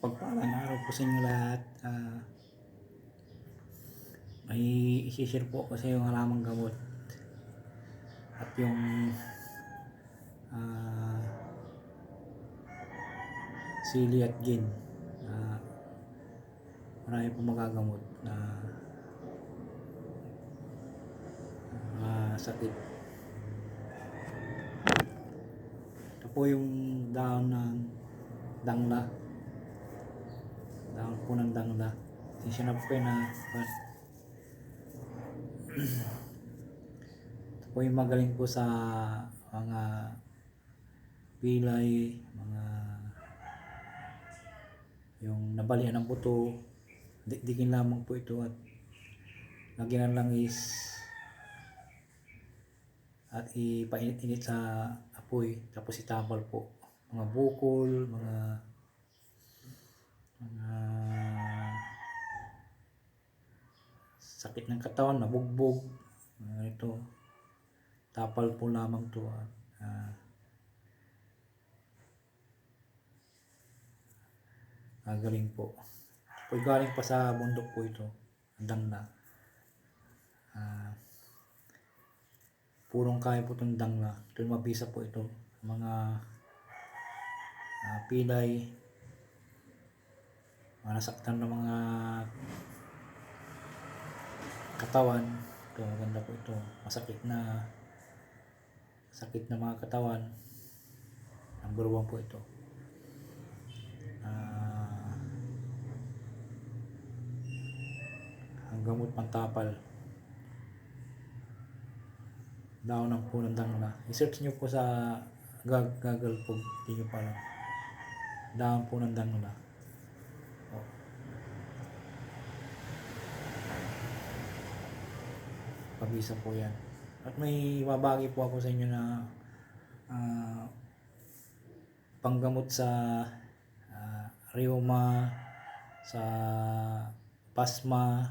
Pagpalang araw po sa inyo lahat. May isi-share po kasi yung halamang gamot at yung ah, sili at gin. Marami po magagamot na sakit. Ito po yung dahon ng dangla. Dahon po ng dangla. Sinsinap ko na ito po yung magaling po sa mga pilay, mga yung nabalian ng buto, dikdikin lamang po ito at lagyan ng langis at ipainit-init sa apoy, tapos itapal po mga bukol, mga sakit ng katawan, nabugbog, ito tapal po lamang to galing po. Galing pa sa bundok po ito, andang na purong kaya po itong dangla. Ito yung mabisa po ito, mga pilay, mga nasaktan ng mga katawan. Ito maganda po ito, masakit na mga katawan, number 1 po ito. Ang gamot pantapal, daon ng punong dangla. I-search nyo po sa Google po, hindi nyo pa alam. Daon po ng dangla. Pabisa po yan. At may babagi po ako sa inyo na panggamot sa rheuma, sa pasma,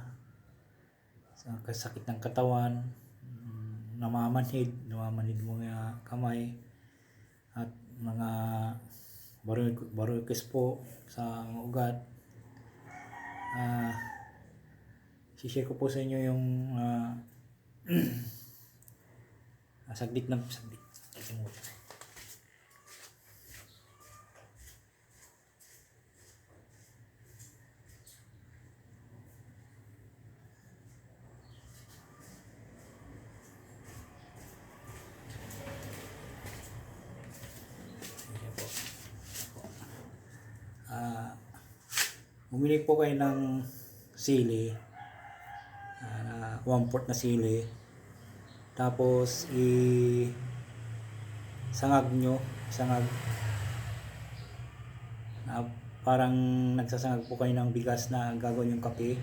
sa sakit ng katawan, namamanhid mga kamay, at mga barukis po sa ugat. Share ko po sa inyo yung saglit. Bumili po kayo ng sili, 1/4 na sili, tapos sangag parang nagsasangag po kayo ng bigas na gagawin yung kape.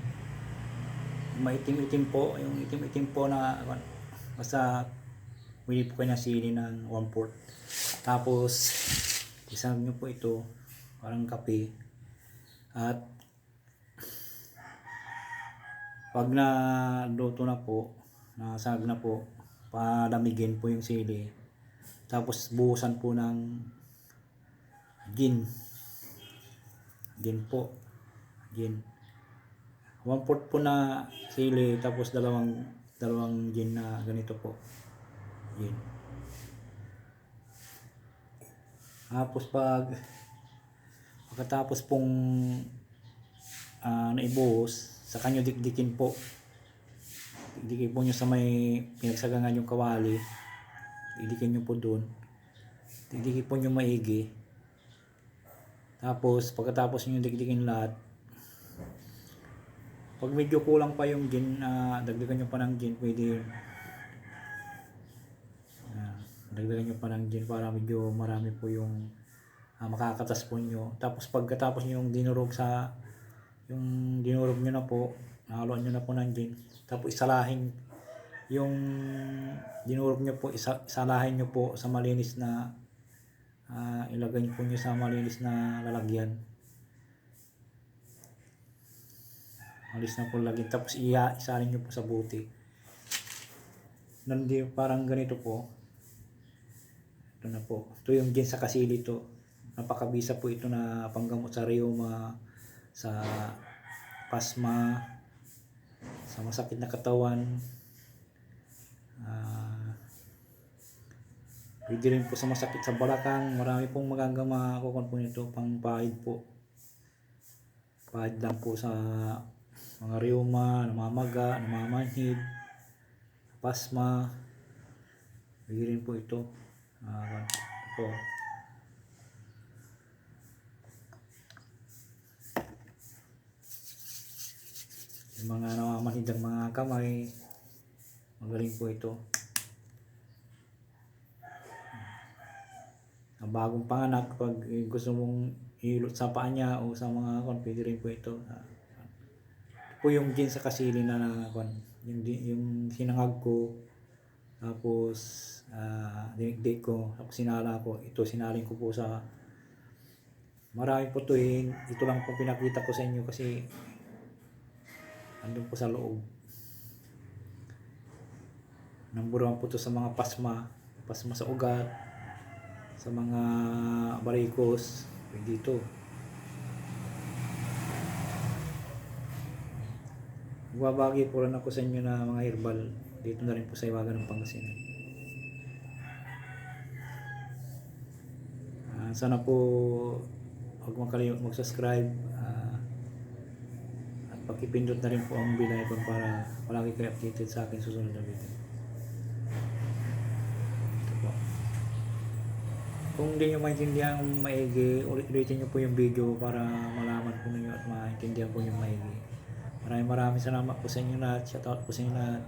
Maitim-itim po, yung itim-itim po na basta bumili po kayo ng sili ng 1/4, tapos isangag nyo po ito parang kape. At pag naluto na po, nasag na po, palamigin po yung sili, tapos buhusan po ng gin po, 1/4 po na sili, tapos dalawang gin na ganito po, gin. Tapos pagkatapos pong naibuhos, sa kanyo dikdikin po nyo sa may pinagsagangan yung kawali, dikdikin nyo po doon, dikdikin po nyo maigi. Tapos pagkatapos nyo dikdikin lahat, pag medyo kulang pa yung gin, dagdagan nyo pa ng gin, pwede dagdagan nyo pa ng gin para medyo marami po yung makakatas po nyo. Tapos pagkatapos nyo yung dinurog nyo na po, nahaluan nyo na po ng gin, tapos isalahin yung dinurog nyo po, isalahin nyo po sa malinis na ilagay po nyo sa malinis na lalagyan, malinis na po lagyan, tapos isalin nyo po sa buti. Parang ganito po, ito na po, ito yung gin sa kasili to. napakabisa po ito na panggamot sa rheuma, sa pasma, sa masakit na katawan. Pwede rin po sa masakit sa balakang. Marami pong magagama kung po nito, pang pahid po. Pahid lang po sa mga rheuma, namamaga, namamanhid, pasma. Pwede rin po ito. Ito. Yung mga namamanhid ang mga kamay, magaling po ito. Ang bagong panganak, pag gusto mong ihilot sa paa niya o sa mga pwede rin po ito. Ito po yung gin sa kasili na yung sinangag ko, tapos dinikdik ko, tapos sinala ko. Ito sinalin ko po sa marami po ito. Ito lang po pinakita ko sa inyo kasi andun po sa loob. Number 1 po ito sa mga pasma sa ugat, sa mga varicose, dito. Magbabagi po rin ako sa inyo na mga herbal dito na rin po sa Hiwaga ng Pangasinan. Sana po huwag makalimut mag-subscribe at pakipindot na rin po ang bell icon para palagi kayo updated sa akin susunod na video. Kung hindi nyo maintindihan maigi, ulitin nyo po yung video para malaman po ninyo at maintindihan po yung maigi. Maraming salamat po sa inyo lahat. Shoutout po sa inyo lahat.